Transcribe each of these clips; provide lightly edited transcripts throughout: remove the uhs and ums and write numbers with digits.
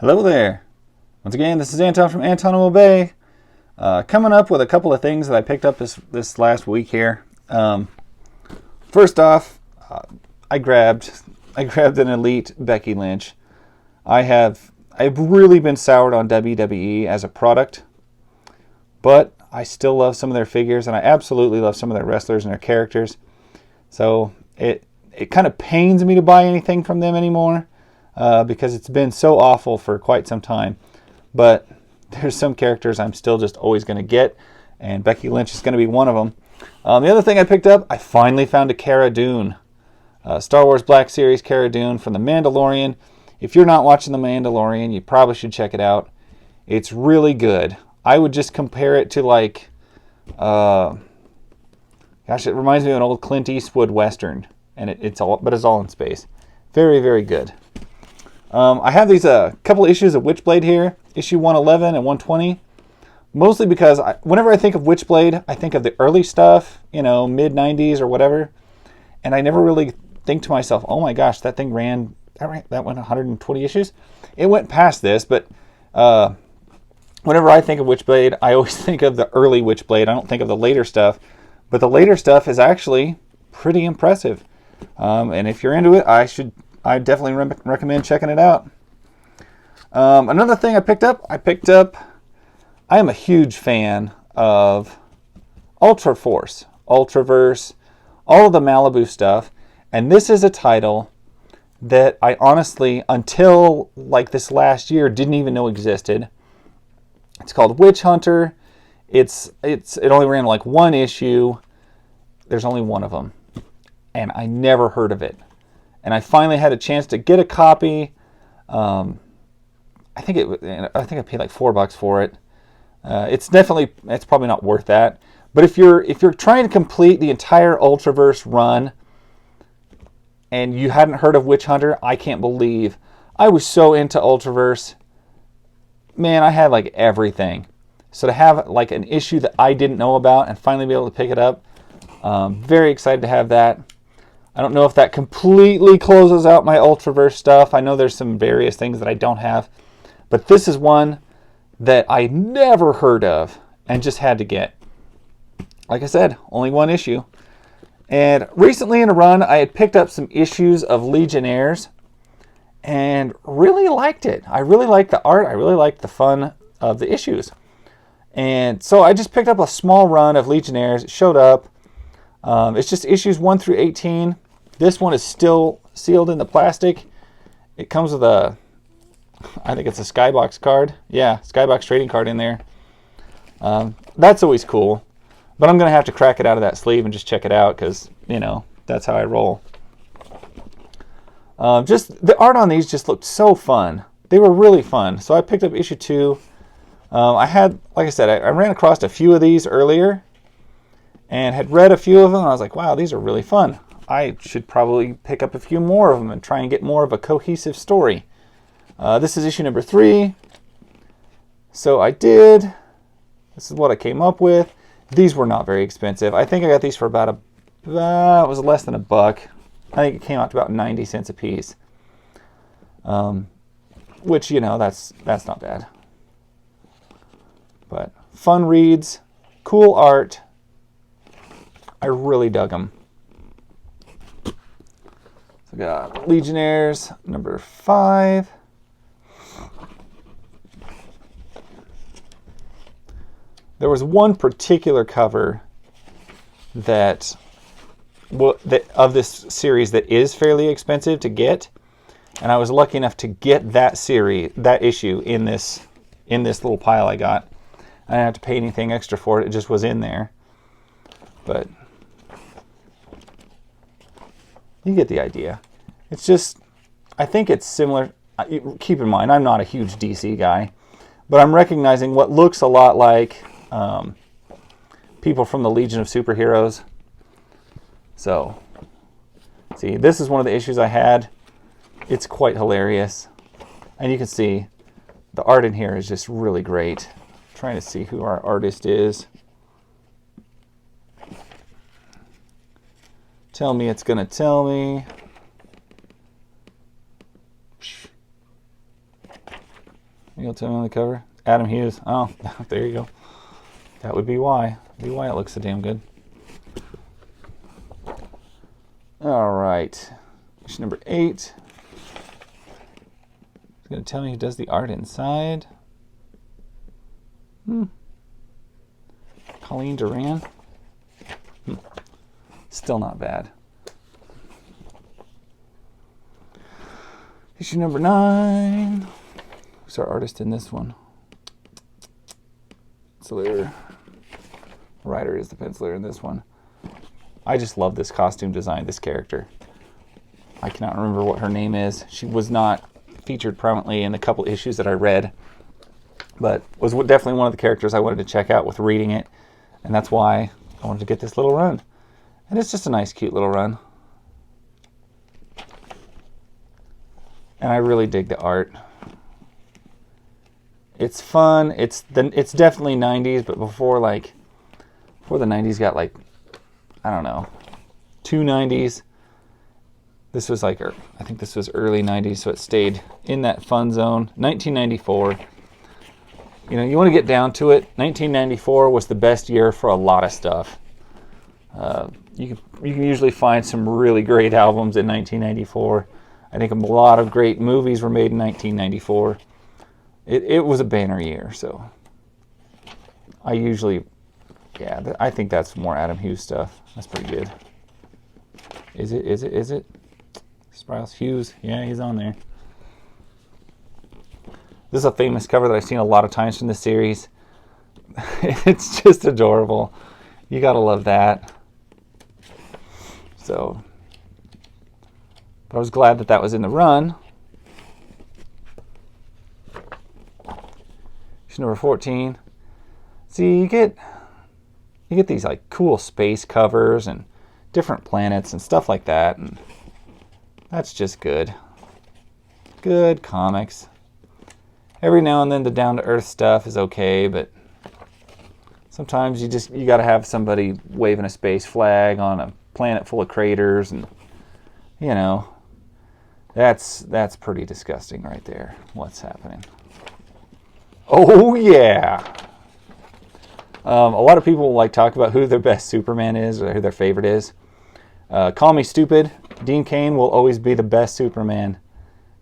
Hello there. Once again, this is Anton from Anton Will Obey. Coming up with a couple of things that I picked up this last week here. First off, I grabbed an elite Becky Lynch. I've really been soured on WWE as a product, but I still love some of their figures, and I absolutely love some of their wrestlers and their characters. So it kind of pains me to buy anything from them anymore. Because it's been so awful for quite some time. But there's some characters I'm still just always going to get, and Becky Lynch is going to be one of them. The other thing I picked up, I finally found a Kara Dune. Star Wars Black Series Kara Dune from The Mandalorian. If you're not watching The Mandalorian, you probably should check it out. It's really good. I would just compare it to it reminds me of an old Clint Eastwood Western, and it's all in space. Very, very good. I have these couple of issues of Witchblade here, issue 111 and 120, mostly because whenever I think of Witchblade, I think of the early stuff, mid-90s or whatever, and I never really think to myself, oh my gosh, that went 120 issues? It went past this, but whenever I think of Witchblade, I always think of the early Witchblade. I don't think of the later stuff, but the later stuff is actually pretty impressive, and if you're into it, I definitely recommend checking it out. Another thing I picked up, I am a huge fan of Ultra Force, Ultraverse, all of the Malibu stuff. And this is a title that I honestly, until this last year, didn't even know existed. It's called Witch Hunter. It only ran one issue. There's only one of them. And I never heard of it. And I finally had a chance to get a copy. I think I paid $4 for it. It's probably not worth that. But if you're trying to complete the entire Ultraverse run and you hadn't heard of Witch Hunter, I can't believe I was so into Ultraverse. Man, I had everything. So to have an issue that I didn't know about and finally be able to pick it up, very excited to have that. I don't know if that completely closes out my Ultraverse stuff. I know there's some various things that I don't have. But this is one that I never heard of and just had to get. Like I said, only one issue. And recently in a run, I had picked up some issues of Legionnaires and really liked it. I really liked the art. I really liked the fun of the issues. And so I just picked up a small run of Legionnaires. It showed up. It's just issues 1 through 18. This one is still sealed in the plastic. It comes with I think it's a Skybox card. Yeah, Skybox trading card in there. That's always cool. But I'm going to have to crack it out of that sleeve and just check it out because, that's how I roll. Just the art on these just looked so fun. They were really fun. So I picked up issue 2. I ran across a few of these earlier and had read a few of them, and I was like, wow, these are really fun. I should probably pick up a few more of them and try and get more of a cohesive story. This is issue number 3. So I did. This is what I came up with. These were not very expensive. I think I got these for it was less than $1. I think it came out to about 90 cents a piece. Which, that's not bad. But fun reads, cool art. I really dug them. So we got Legionnaires number 5. There was one particular cover of this series that is fairly expensive to get, and I was lucky enough to get that issue in this little pile I got. I didn't have to pay anything extra for it. It just was in there. But you get the idea. It's just, I think it's similar. Keep in mind, I'm not a huge DC guy, but I'm recognizing what looks a lot like people from the Legion of Superheroes. So, see, this is one of the issues I had. It's quite hilarious. And you can see the art in here is just really great. I'm trying to see who our artist is. Tell me it's going to tell me. You'll tell me on the cover. Adam Hughes. Oh, there you go. That would be why. Be why it looks so damn good. All right. Issue number 8. It's going to tell me who does the art inside. Colleen Duran. Still not bad. Issue number 9. Who's our artist in this one? Penciler. Writer is the penciler in this one. I just love this costume design, this character. I cannot remember what her name is. She was not featured prominently in the couple issues that I read, but was definitely one of the characters I wanted to check out with reading it, and that's why I wanted to get this little run. And it's just a nice, cute little run. And I really dig the art. It's fun. It's definitely 90s, but before the 90s got like, I don't know, 2 90s. This was like, I think this was early 90s, so it stayed in that fun zone. 1994. You know, you want to get down to it. 1994 was the best year for a lot of stuff. You can usually find some really great albums in 1994. I think a lot of great movies were made in 1994. It was a banner year, so I usually, yeah, I think that's more Adam Hughes stuff. That's pretty good. Is it? Sprouse Hughes, yeah, he's on there. This is a famous cover that I've seen a lot of times from this series. It's just adorable. You gotta love that. So, but I was glad that that was in the run. Issue number 14. See, you get these like cool space covers and different planets and stuff like that, and that's just good. Good comics. Every now and then the down-to-earth stuff is okay, but sometimes you gotta have somebody waving a space flag on a planet full of craters, and you know, that's pretty disgusting right there. What's happening? Oh yeah. A lot of people like talk about who their best Superman is or who their favorite is. Call me stupid. Dean Cain will always be the best Superman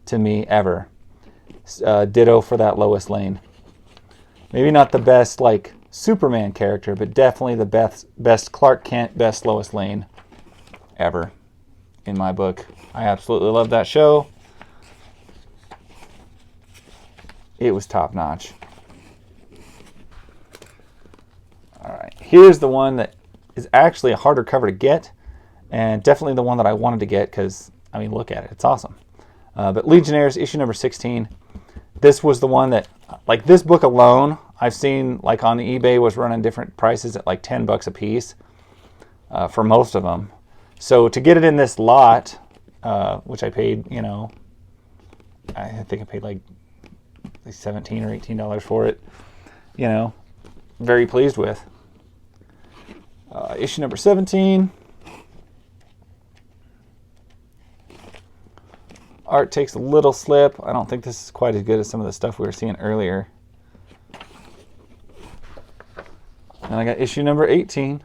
to me ever. Ditto for that Lois Lane. Maybe not the best like Superman character, but definitely the best Clark Kent, best Lois Lane ever in my book. I absolutely love that show. It was top notch. All right, here's the one that is actually a harder cover to get, and definitely the one that I wanted to get because, I mean, look at it. It's awesome. But Legionnaires, issue number 16. This was the one that, like this book alone, I've seen like on eBay was running different prices at like $10 a piece for most of them. So to get it in this lot, which I paid, you know, I think I paid like $17 or $18 for it, you know, very pleased with. Issue number 17. Art takes a little slip. I don't think this is quite as good as some of the stuff we were seeing earlier. And I got issue number 18.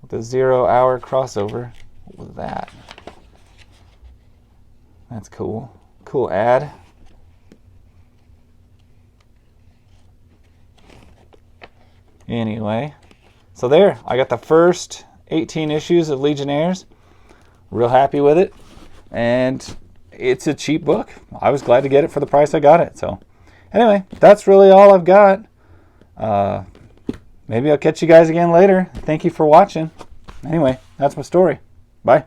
With the 0 hour crossover. What was that? That's cool. Cool ad. Anyway, so there. I got the first 18 issues of Legionnaires. Real happy with it, and it's a cheap book. I was glad to get it for the price I got it. So anyway, that's really all I've got. Maybe I'll catch you guys again later. Thank you for watching. Anyway, that's my story. Bye.